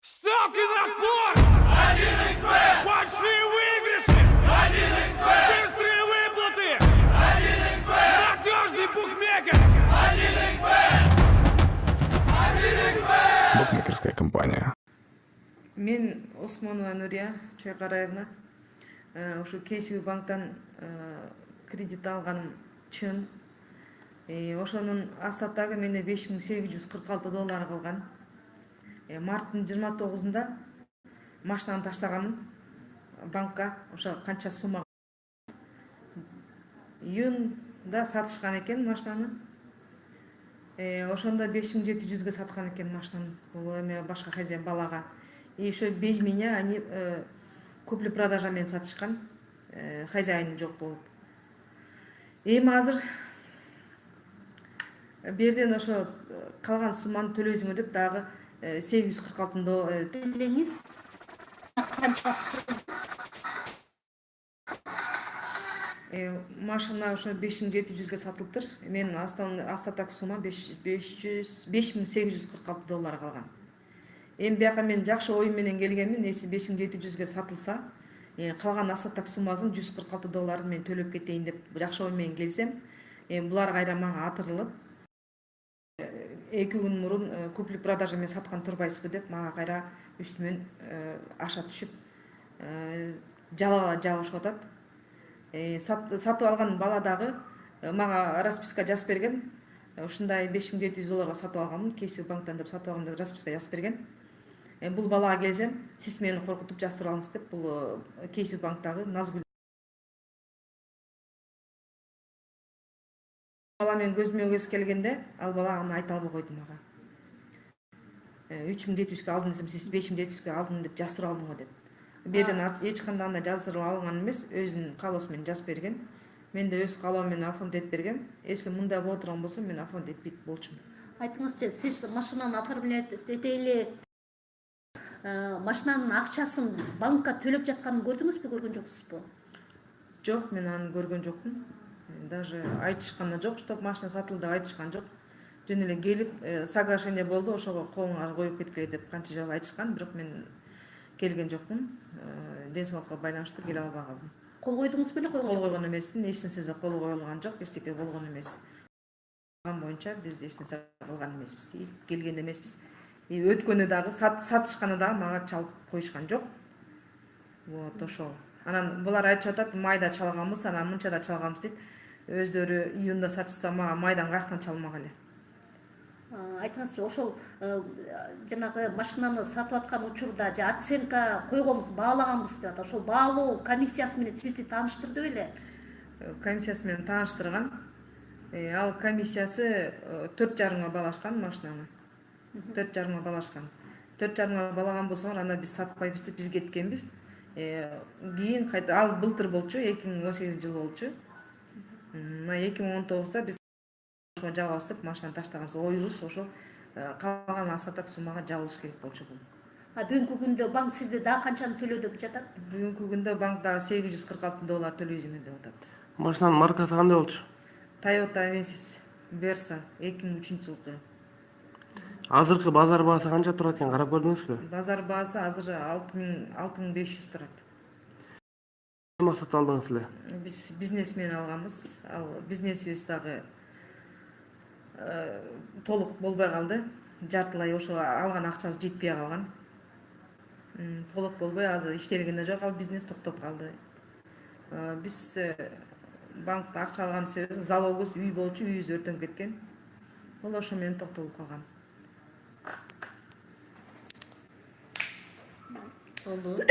Ставки на спорт! 1xbet! Большие выигрыши! 1xbet! Быстрые выплаты! 1xbet! Надежный букмекер! 1xbet! Букмекерская компания. Мен Осмонова Нурия Чойкараевна. Ушу KCB банктан кредит алганым чын. Ошонун астаттагы менде $5846 калган. Марттын 29-unda машинаны таштаганмын банкка. Ошо канча сумма. Июнда сатышкан экен машинаны. Ошондо 5700-ге саткан экен машинаны. Бул эме башка хозяин балага. И еще без меня они купли-продажа менен сатышкан, хозяины жок болуп. Эми азыр берден ошо калган сумманы төлөйсүңөр деп дагы $846 төлеңиз канчасы? машина ошо 5700-ге сатылыптыр. Мен астатак сумма $5846 калган. Эми бияка мен жакшы ой менен келгенмин, эси 5700-ге сатылса, калган астатак суммасын $146 мен төлөп кетейин деп жакшы ой менен келсем, булар кайра мага атырылып, 2 күн мурун купли-продажа менен саткан турбайсызбы деп мага кайра үстүмөн аша түшүп, жалала жабышып атат. Сатып алган бала дагы мага расписка жазып берген. Ушундай $5700 сатып алганмын, KCB банктан деп сатып алгам деп расписка жазып берген. Бул балага келсем, сиз мени коркутуп жастырып алыңыз деп, бул KCB банктагы Назгүл. Бала мен көзмө көз келгенде, ал бала аны айта албай койду мага. 3700-ге алдым десем, сиз 5700-ге алдым деп жастырып алдың го деп. Берден эч кандай андай жаздырып алган эмес, өзүнүн каалоосу менен жазып берген. Мен де өз каалоом менен оформить бергем. Если мындай боло турган болсо, мен оформить этпейт болчумун. Айтыңызчы, сиз машинаны оформлять этели, машинанын акчасын банкка төлөп жатканын көрдүңүзбү, көргөн жоксузбу? Жок, мен аны көргөн жокмун. Даже айтышкан да жок, чтоб машина сатылды деп айтышкан жок. Жөн эле келип, соглашение болду, ошого колуңар коюп кеткиле деп канча жолу айтышкан, бирок мен келген жокмун. Ден соолукка байланыштуу келе албай калдым. Кол койдуңуз беле? Кол койгон эмесмин, эч нерсеге кол коюлган жок, эчтеке болгон эмес. Кан боюнча биз эч нерсе кылган эмеспиз, келген эмеспиз. Өткөнү дагы сатышканы дагы мага чалып коюшкан жок. Вот ошол. Анан булар айтып атат, майда чалганбыз, анан мынчада чалганбыз дейт. Өздөрү июнда сатышса мага майдан каяктан чалмак эле. Айтыңызчы, ошол жанагы машинаны сатып аткан учурда же оценка койгонбуз, баалаганбыз деп атат. Ошол баалоо комиссиясы менен сизди тааныштырды беле? Комиссиясы менен тааныштырган. Ал комиссиясы 4,5 баалашкан машинаны. 4,5 баалашкан. 4,5 баалаган болсоңор, анда биз сатпайбыз деп биз кеткенбиз. Кийин кайта ал былтыр болчу, 2018 болчу. 2019-да биз жабабыз деп машинаны таштаганбыз. Оюбуз ошо калган астатак суммага жабылыш керек болчу бул. Бүгүнкү күндө банк сизди дагы канчаны төлө деп жатат? Бүгүнкү күндө банк дагы $846 төлөйсүңөр деп атат. Машинанын маркасы кандай болчу? Toyota Avensis Versa 2003-жылкы. Азыркы базар баасы канча турат экен, карап көрдүңүзбү? Базар баасы азыр 6500 турат. Максат алдыңыз эле? Биз бизнес менен алганбыз. Ал бизнесибиз дагы толук болбой калды. Жартылай ошо алган акчабыз жетпей калган. Толук болбой, азыр иштелген да жок, ал бизнес токтоп калды. Биз банкта акча алган себебибиз залогубуз үй болчу, үйүбүз өртөнүп кеткен. Ол ошо менен токтолуп калган. Болду.